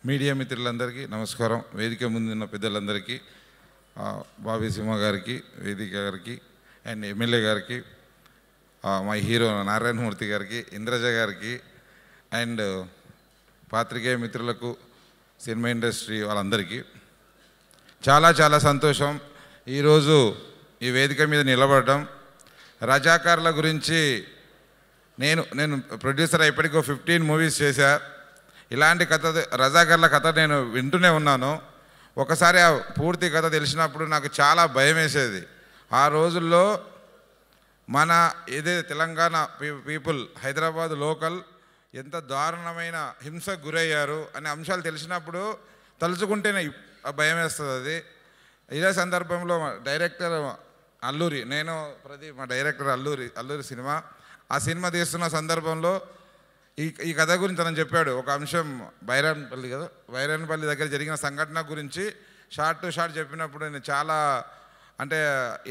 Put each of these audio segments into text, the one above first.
Media మిత్రులందరికీ నమస్కారం. వేదిక ముందున్న పెద్దలందరికీ, బాబీ సింహ గారికి, వేదిక గారికి అండ్ ఎమ్మెల్యే గారికి, మా హీరో నారాయణమూర్తి గారికి, ఇంద్రజ గారికి అండ్ పాత్రికేయ మిత్రులకు, సినిమా ఇండస్ట్రీ వాళ్ళందరికీ చాలా చాలా సంతోషం ఈరోజు ఈ వేదిక మీద నిలబడటం. రజాకార్ల గురించి నేను ప్రొడ్యూసర్ ఇప్పటికో 15 మూవీస్ చేశా. ఇలాంటి కథ రజాకార్ల కథ నేను వింటూనే ఉన్నాను. ఒకసారి ఆ పూర్తి కథ తెలిసినప్పుడు నాకు చాలా భయం వేసేది. ఆ రోజుల్లో మన ఏదైతే తెలంగాణ పీపుల్, హైదరాబాద్ లోకల్ ఎంత దారుణమైన హింసకు గురయ్యారు అనే అంశాలు తెలిసినప్పుడు తలుచుకుంటేనే భయం వేస్తుంది. అది ఇదే సందర్భంలో డైరెక్టర్ అల్లూరి, నేను మా డైరెక్టర్ అల్లూరి సినిమా, ఆ సినిమా తీస్తున్న సందర్భంలో ఈ కథ గురించి తనని చెప్పాడు. ఒక అంశం బైరాన్పల్లి దగ్గర జరిగిన సంఘటన గురించి షార్ట్ టు షార్ట్ చెప్పినప్పుడు నేను చాలా అంటే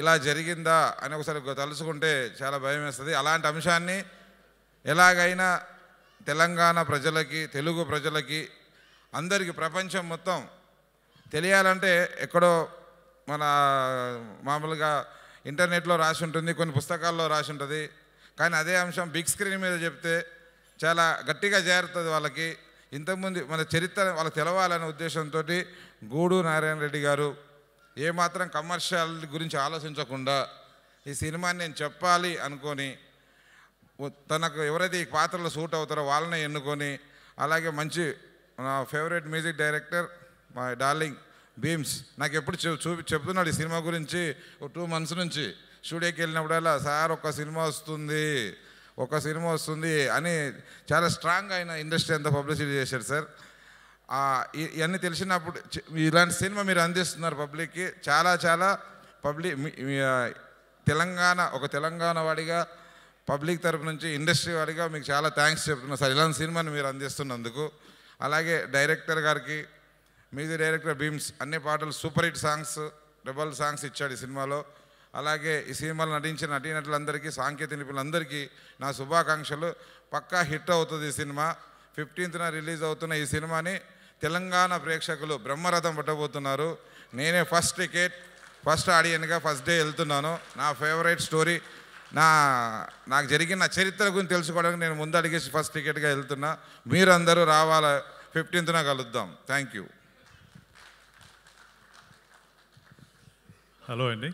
ఇలా జరిగిందా అని ఒకసారి తలుచుకుంటే చాలా భయం వేస్తుంది. అలాంటి అంశాన్ని ఎలాగైనా తెలంగాణ ప్రజలకి, తెలుగు ప్రజలకి, అందరికీ, ప్రపంచం మొత్తం తెలియాలంటే ఎక్కడో మన మామూలుగా ఇంటర్నెట్లో రాసి ఉంటుంది, కొన్ని పుస్తకాల్లో రాసి ఉంటుంది, కానీ అదే అంశం బిగ్ స్క్రీన్ మీద చెప్తే చాలా గట్టిగా చేరుతుంది వాళ్ళకి. ఇంతకుముందు మన చరిత్ర వాళ్ళకి తెలవాలనే ఉద్దేశంతో గూడూరు నారాయణ రెడ్డి గారు ఏమాత్రం కమర్షియల్ గురించి ఆలోచించకుండా ఈ సినిమాని నేను చెప్పాలి అనుకొని తనకు ఎవరైతే ఈ పాత్రలో సూట్ అవుతారో వాళ్ళనే ఎన్నుకొని, అలాగే మంచి నా ఫేవరెట్ మ్యూజిక్ డైరెక్టర్ మా డార్లింగ్ భీమ్స్ నాకు ఎప్పుడు చెప్తున్నాడు ఈ సినిమా గురించి. 2 months నుంచి స్టూడియోకి వెళ్ళినప్పుడల్లా సార్ ఒక సినిమా వస్తుంది అని చాలా స్ట్రాంగ్ అయిన ఇండస్ట్రీ అంతా పబ్లిసిటీ చేశాడు సార్. ఇవన్నీ తెలిసినప్పుడు ఇలాంటి సినిమా మీరు అందిస్తున్నారు పబ్లిక్కి. చాలా చాలా తెలంగాణ వాడిగా, పబ్లిక్ తరపు నుంచి, ఇండస్ట్రీ వాడిగా మీకు చాలా థ్యాంక్స్ చెప్తున్నాను సార్, ఇలాంటి సినిమాని మీరు అందిస్తున్నందుకు. అలాగే డైరెక్టర్ గారికి, మ్యూజిక్ డైరెక్టర్ భీమ్స్ అన్ని పాటలు super hit songs, double songs ఇచ్చాడు ఈ సినిమాలో. అలాగే ఈ సినిమాలో నటించిన నటీనటులందరికీ, సాంకేతిక నిపుణులందరికీ నా శుభాకాంక్షలు. పక్కా హిట్ అవుతుంది ఈ సినిమా. 15th రిలీజ్ అవుతున్న ఈ సినిమాని తెలంగాణ ప్రేక్షకులు బ్రహ్మరథం పట్టబోతున్నారు. నేనే ఫస్ట్ ఆడియన్గా ఫస్ట్ డే వెళ్తున్నాను. నా ఫేవరెట్ స్టోరీ, నాకు జరిగిన చరిత్ర గురించి తెలుసుకోవడానికి నేను ముందు అడిగేసి ఫస్ట్ టికెట్గా వెళ్తున్నా. మీరందరూ రావాలా, 15th కలుద్దాం. Thank you. హలో అండి.